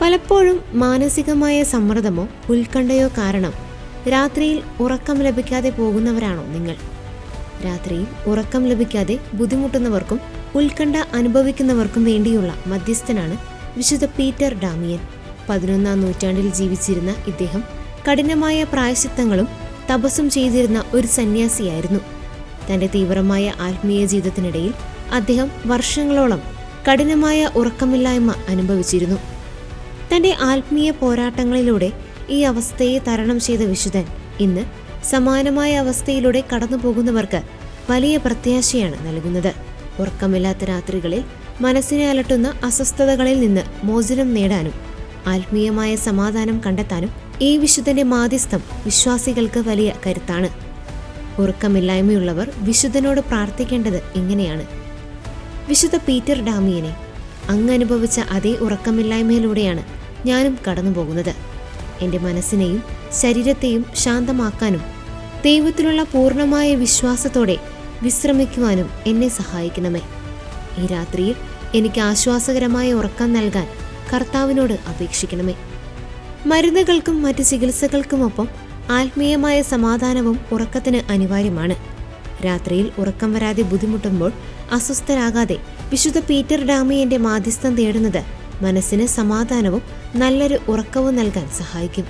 പലപ്പോഴും മാനസികമായ സമ്മർദ്ദമോ ഉത്കണ്ഠയോ കാരണം രാത്രിയിൽ ഉറക്കം ലഭിക്കാതെ പോകുന്നവരാണോ നിങ്ങൾ? രാത്രിയിൽ ഉറക്കം ലഭിക്കാതെ ബുദ്ധിമുട്ടുന്നവർക്കും ഉത്കണ്ഠ അനുഭവിക്കുന്നവർക്കും വേണ്ടിയുള്ള മധ്യസ്ഥനാണ് വിശുദ്ധ പീറ്റർ ഡാമിയൻ. 11-ാം നൂറ്റാണ്ടിൽ ജീവിച്ചിരുന്ന ഇദ്ദേഹം കഠിനമായ പ്രായശ്ചിത്തങ്ങളും തപസ്സും ചെയ്തിരുന്ന ഒരു സന്യാസിയായിരുന്നു. തന്റെ തീവ്രമായ ആത്മീയ ജീവിതത്തിനിടയിൽ അദ്ദേഹം വർഷങ്ങളോളം കഠിനമായ ഉറക്കമില്ലായ്മ അനുഭവിച്ചിരുന്നു. തന്റെ ആത്മീയ പോരാട്ടങ്ങളിലൂടെ ഈ അവസ്ഥയെ തരണം ചെയ്ത വിശുദ്ധൻ ഇന്ന് സമാനമായ അവസ്ഥയിലൂടെ കടന്നു പോകുന്നവർക്ക് വലിയ പ്രത്യാശയാണ് നൽകുന്നത്. ഉറക്കമില്ലാത്ത രാത്രികളിൽ മനസ്സിനെ അലട്ടുന്ന അസ്വസ്ഥതകളിൽ നിന്ന് മോചനം നേടാനും ആത്മീയമായ സമാധാനം കണ്ടെത്താനും ഈ വിശുദ്ധന്റെ മാധ്യസ്ഥം വിശ്വാസികൾക്ക് വലിയ കരുത്താണ്. ഉറക്കമില്ലായ്മയുള്ളവർ വിശുദ്ധനോട് പ്രാർത്ഥിക്കേണ്ടത് ഇങ്ങനെയാണ്: വിശുദ്ധ പീറ്റർ ഡാമിയനെ, അങ്ങ് അനുഭവിച്ച അതേ ഉറക്കമില്ലായ്മയിലൂടെയാണ് ഞാനും കടന്നു പോകുന്നത്. എൻ്റെ മനസ്സിനെയും ശരീരത്തെയും ശാന്തമാക്കാനും ദൈവത്തിലുള്ള പൂർണ്ണമായ വിശ്വാസത്തോടെ വിശ്രമിക്കുവാനും എന്നെ സഹായിക്കണമേ. ഈ രാത്രിയിൽ എനിക്ക് ആശ്വാസകരമായ ഉറക്കം നൽകാൻ കർത്താവിനോട് അപേക്ഷിക്കണമേ. മരുന്നുകൾക്കും മറ്റ് ചികിത്സകൾക്കുമൊപ്പം ആത്മീയമായ സമാധാനവും ഉറക്കത്തിന് അനിവാര്യമാണ്. രാത്രിയിൽ ഉറക്കം വരാതെ ബുദ്ധിമുട്ടുമ്പോൾ അസ്വസ്ഥരാകാതെ വിശുദ്ധ പീറ്റർ ഡാമിയന്റെ മാധ്യസ്ഥം തേടുന്നത് മനസ്സിന് സമാധാനവും നല്ലൊരു ഉറക്കവും നൽകാൻ സഹായിക്കും.